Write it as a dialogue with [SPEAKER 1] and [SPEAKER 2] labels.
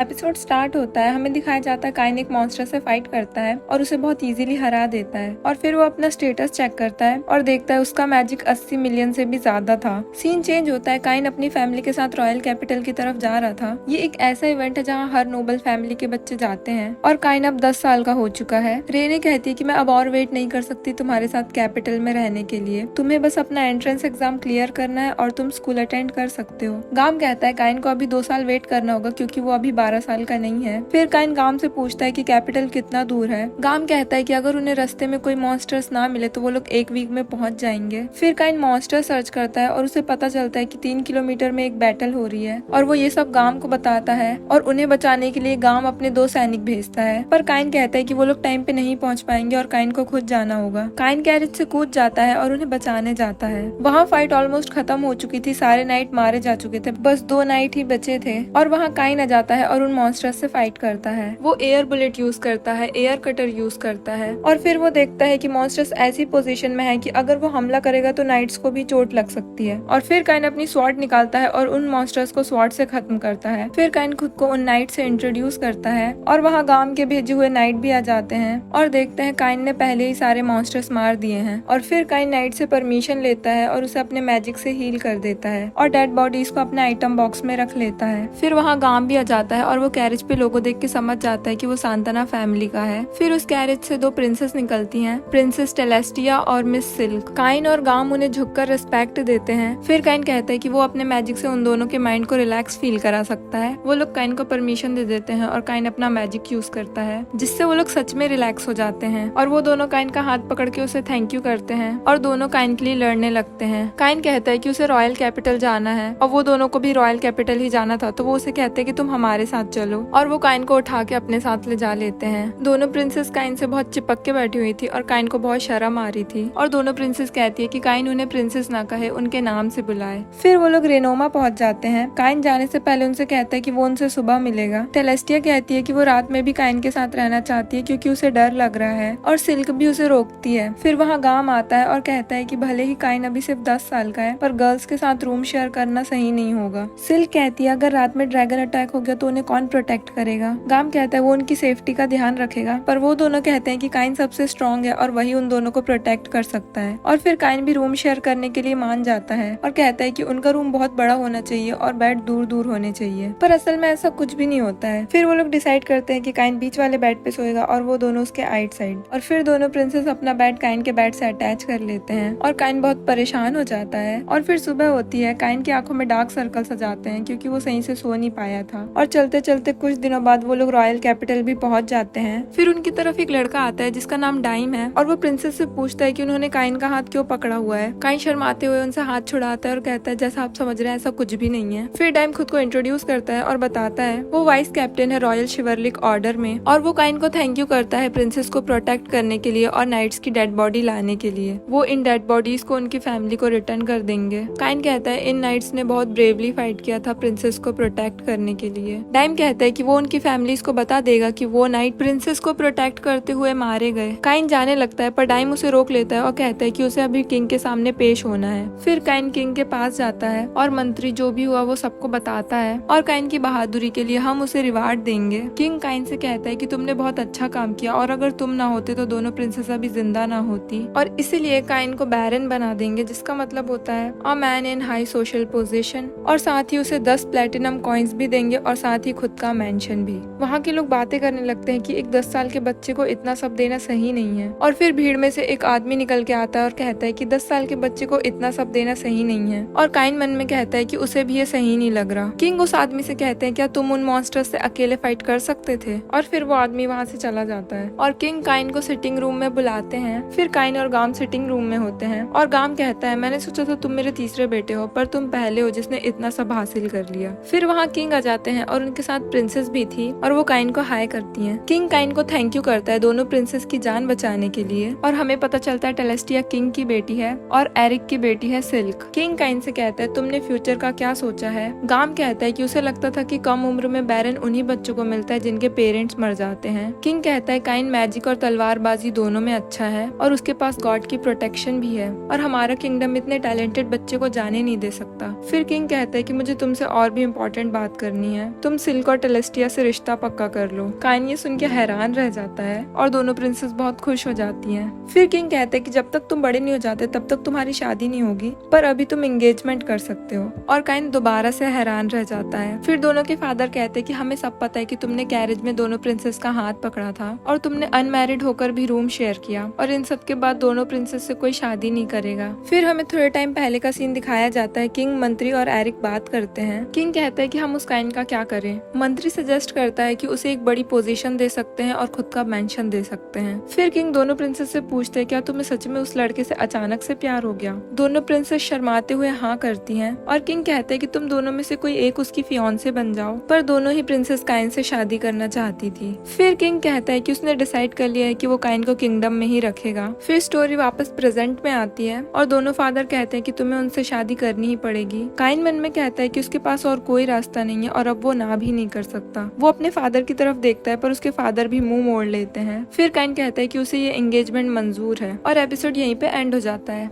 [SPEAKER 1] Episode start होता है, हमें दिखाया जाता है काइन एक मॉन्स्टर से फाइट करता है और उसे बहुत इजीली हरा देता है और फिर वो अपना स्टेटस चेक करता है और देखता है उसका मैजिक 80 मिलियन से भी ज्यादा था। सीन चेंज होता है, काइन अपनी फैमिली के साथ रॉयल कैपिटल की तरफ जा रहा था। ये एक ऐसा इवेंट है जहाँ हर नोबल फैमिली के बच्चे जाते हैं और काइन अब 10 साल का हो चुका है। रेने कहती है कि मैं अब और वेट नहीं कर सकती तुम्हारे साथ कैपिटल में रहने के लिए, तुम्हें बस अपना एंट्रेंस एग्जाम क्लियर करना है और तुम स्कूल अटेंड कर सकते हो। गाम कहता है काइन को अभी 2 साल वेट करना होगा क्योंकि वो अभी 12 साल का नहीं है। फिर काइन गाम से पूछता है कि कैपिटल कितना दूर है। गाम कहता है कि अगर उन्हें रास्ते में कोई मॉन्स्टर्स ना मिले तो वो लोग 1 वीक में पहुंच जाएंगे। फिर काइन मॉन्स्टर सर्च करता है और उसे पता चलता है कि 3 किलोमीटर में एक बैटल हो रही है और वो ये सब गाम को बताता है और उन्हें बचाने के लिए गाम अपने 2 सैनिक भेजता है। पर काइन कहता है कि वो लोग टाइम पे नहीं पहुंच पाएंगे और काइन को खुद जाना होगा। काइन कैरेज से कूद जाता है और उन्हें बचाने जाता है। वहाँ फाइट ऑलमोस्ट खत्म हो चुकी थी, सारे नाइट मारे जा चुके थे, बस 2 नाइट ही बचे थे और वहाँ काइन आ जाता है और उन मॉन्स्टर्स से फाइट करता है। वो एयर बुलेट यूज करता है, एयर कटर यूज करता है और फिर वो देखता है कि मॉन्स्टर्स ऐसी पोजीशन में है कि अगर वो हमला करेगा तो नाइट्स को भी चोट लग सकती है। और फिर काइन अपनी स्वॉर्ड निकालता है और उन मॉन्स्टर्स को स्वॉर्ड से खत्म करता है। फिर काइन खुद को उन नाइट से इंट्रोड्यूस करता है और वहाँ गाम के भेजे हुए नाइट भी आ जाते हैं और देखते हैं काइन ने पहले ही सारे मॉन्स्टर्स मार दिए हैं। और फिर काइन नाइट से परमिशन लेता है और उसे अपने मैजिक से हील कर देता है और डेड बॉडीज को अपने आइटम बॉक्स में रख लेता है। फिर वहाँ गाम भी आ जाता है और वो कैरेज पे लोगों देख के समझ जाता है कि वो सांताना फैमिली का है। फिर उस कैरेज से 2 प्रिंसेस निकलती हैं, प्रिंसेस टेलेस्टिया और मिस सिल्क। काइन और गाम उन्हें झुककर रिस्पेक्ट देते हैं। फिर काइन कहता है कि वो अपने मैजिक से उन दोनों के माइंड को रिलैक्स फील करा सकता है। वो लोग काइन को परमिशन दे देते हैं और काइन अपना मैजिक यूज करता है जिससे वो लोग सच में रिलैक्स हो जाते हैं और वो दोनों काइन का हाथ पकड़ के उसे थैंक यू करते हैं और दोनों काइन के लिए लड़ने लगते हैं। काइन कहता है कि उसे रॉयल कैपिटल जाना है और वो दोनों को भी रॉयल कैपिटल ही जाना था, तो वो उसे कहते हैं कि तुम हमारे साथ चलो और वो काइन को उठा के अपने साथ ले जा लेते हैं। दोनों प्रिंसेस काइन से बहुत चिपक के बैठी हुई थी और काइन को बहुत शर्म आ रही थी और दोनों प्रिंसेस कहती है कि काइन उन्हें प्रिंसेस ना कहे, उनके नाम से बुलाए। फिर वो लोग रेनोमा पहुंच जाते हैं। काइन जाने से पहले उनसे कहता है कि वो उनसे सुबह मिलेगा। टेलेस्टिया कहती है कि वो रात में भी काइन के साथ रहना चाहती है क्योंकि उसे डर लग रहा है और सिल्क भी उसे रोकती है। फिर वहाँ गाम आता है और कहता है कि भले ही काइन अभी सिर्फ 10 साल का है पर गर्ल्स के साथ रूम शेयर करना सही नहीं होगा। सिल्क कहती है अगर रात में ड्रैगन अटैक हो गया तो उन्हें कौन प्रोटेक्ट करेगा। गाम कहता है वो उनकी सेफ्टी का ध्यान रखेगा, पर वो दोनों कहते हैं कि काइन सबसे स्ट्रॉन्ग है और वही उन दोनों को प्रोटेक्ट कर सकता है। और फिर काइन भी रूम शेयर करने के लिए मान जाता है और कहता है कि उनका रूम बहुत बड़ा होना चाहिए और बेड दूर दूर होने चाहिए, पर असल में ऐसा कुछ भी नहीं होता है। फिर वो लोग डिसाइड करते हैं कि काइन बीच वाले बेड पे सोएगा और वो दोनों उसके आइट साइड। और फिर दोनों प्रिंसेस अपना बेड काइन के बेड से अटैच कर लेते हैं और काइन बहुत परेशान हो जाता है। और फिर सुबह होती है, काइन की आंखों में डार्क सर्कल्स आ जाते हैं क्योंकि वो सही से सो नहीं पाया था और चलते चलते कुछ दिनों बाद वो लोग रॉयल कैपिटल भी पहुंच जाते हैं। फिर उनकी तरफ एक लड़का आता है जिसका नाम डाइम है और वो प्रिंसेस से पूछता है कि उन्होंने काइन का हाथ क्यों पकड़ा हुआ है। काइन शर्माते हुए उनसे हाथ छुड़ाता है और कहता है जैसा आप समझ रहे हैं ऐसा कुछ भी नहीं है। फिर डाइम खुद को इंट्रोड्यूस करता है और बताता है वो वाइस कैप्टन है रॉयल शिवरलिक ऑर्डर में और वो काइन को थैंक यू करता है प्रिंसेस को प्रोटेक्ट करने के लिए और नाइट्स की डेड बॉडी लाने के लिए। वो इन डेड बॉडीज को उनकी फैमिली को रिटर्न कर देंगे। काइन कहता है इन नाइट्स ने बहुत ब्रेवली फाइट किया था प्रिंसेस को प्रोटेक्ट करने के लिए। डाइम कहता है कि वो उनकी फैमिलीज को बता देगा कि वो नाइट प्रिंसेस को प्रोटेक्ट करते हुए मारे गए। काइन जाने लगता है पर डाइम उसे रोक लेता है और कहता है कि उसे अभी किंग के सामने पेश होना है। फिर काइन किंग के पास जाता है और मंत्री जो भी हुआ वो सबको बताता है और काइन की बहादुरी के लिए हम उसे रिवार्ड देंगे। किंग काइन से कहता है कि तुमने बहुत अच्छा काम किया और अगर तुम ना होते तो दोनों प्रिंसेस अभी जिंदा ना होती और इसीलिए काइन को बैरन बना देंगे जिसका मतलब होता है a man in high social position और साथ ही उसे 10 प्लेटिनम कॉइन्स भी देंगे और साथ ही खुद का मेंशन भी। वहाँ के लोग बातें करने लगते हैं कि एक 10 साल के बच्चे को इतना सब देना सही नहीं है और फिर भीड़ में से एक आदमी निकल के आता है और कहता है कि 10 साल के बच्चे को इतना सब देना सही नहीं है और काइन मन में कहता है कि उसे भी ये सही नहीं लग रहा। किंग उस आदमी से कहते हैं क्या तुम उन मॉन्स्टर्स से अकेले फाइट कर सकते थे और फिर वो आदमी वहाँ से चला जाता है और किंग काइन को सिटिंग रूम में बुलाते हैं। फिर काइन और गाम सिटिंग रूम में होते हैं और गाम कहता है मैंने सोचा था तुम मेरे तीसरे बेटे हो पर तुम पहले हो जिसने इतना सब हासिल कर लिया। फिर वहाँ किंग आ जाते हैं और उनके साथ प्रिंसेस भी थी और वो काइन को हाय करती हैं। किंग काइन को थैंक यू करता है दोनों प्रिंसेस की जान बचाने के लिए और हमें पता चलता है टेलेस्टिया किंग की बेटी है और एरिक की बेटी है सिल्क। किंग काइन से कहता है तुमने फ्यूचर का क्या सोचा है। गाम कहता है कि उसे लगता था कि कम उम्र में बैरन उन्हीं बच्चों को मिलता है जिनके पेरेंट्स मर जाते हैं। किंग कहता है काइन मैजिक और तलवारबाजी दोनों में अच्छा है और उसके पास गॉड की प्रोटेक्शन भी है और हमारा किंगडम इतने टैलेंटेड बच्चे को जाने नहीं दे सकता। फिर किंग कहता है कि मुझे तुमसे और भी इम्पोर्टेंट बात करनी है, तुम सिल्क और टेलेस्टिया से रिश्ता पक्का कर लो। काइन ये सुन के हैरान रह जाता है और दोनों प्रिंसेस बहुत खुश हो जाती हैं। फिर किंग कहते हैं कि जब तक तुम बड़े नहीं हो जाते तब तक तुम्हारी शादी नहीं होगी, पर अभी तुम एंगेजमेंट कर सकते हो। और काइन दोबारा से हैरान रह जाता है। फिर दोनों के फादर कहते हैं कि हमें सब पता है कि तुमने कैरेज में दोनों प्रिंसेस का हाथ पकड़ा था और तुमने अनमैरिड होकर भी रूम शेयर किया, और इन सब के बाद दोनों प्रिंसेस से कोई शादी नहीं करेगा। फिर हमें थोड़े टाइम पहले का सीन दिखाया जाता है। किंग, मंत्री और एरिक बात करते हैं। किंग कहता है कि हम उस काइन का क्या करें। मंत्री सजेस्ट करता है कि उसे एक बड़ी पोजीशन दे सकते हैं और खुद का मेंशन दे सकते हैं। फिर किंग दोनों प्रिंसेस से पूछते हैं क्या तुम्हें सच में उस लड़के से अचानक से प्यार हो गया। दोनों प्रिंसेस शर्माते हुए हाँ करती हैं और किंग कहते हैं कि तुम दोनों में से कोई एक उसकी फियांसे बन जाओ, पर दोनों ही प्रिंसेस काइन से शादी करना चाहती थी। फिर किंग कहता है कि उसने डिसाइड कर लिया है कि वो काइन को किंगडम में ही रखेगा। फिर स्टोरी वापस प्रेजेंट में आती है और दोनों फादर कहते हैं कि तुम्हें उनसे शादी करनी ही पड़ेगी। काइन मन में कहता है कि उसके पास और कोई रास्ता नहीं है और अब वो ना भी नहीं कर सकता। वो अपने फादर की तरफ देखता है पर उसके फादर भी मुंह मोड़ लेते हैं। फिर काइन कहता है कि उसे ये एंगेजमेंट मंजूर है और एपिसोड यहीं पे एंड हो जाता है।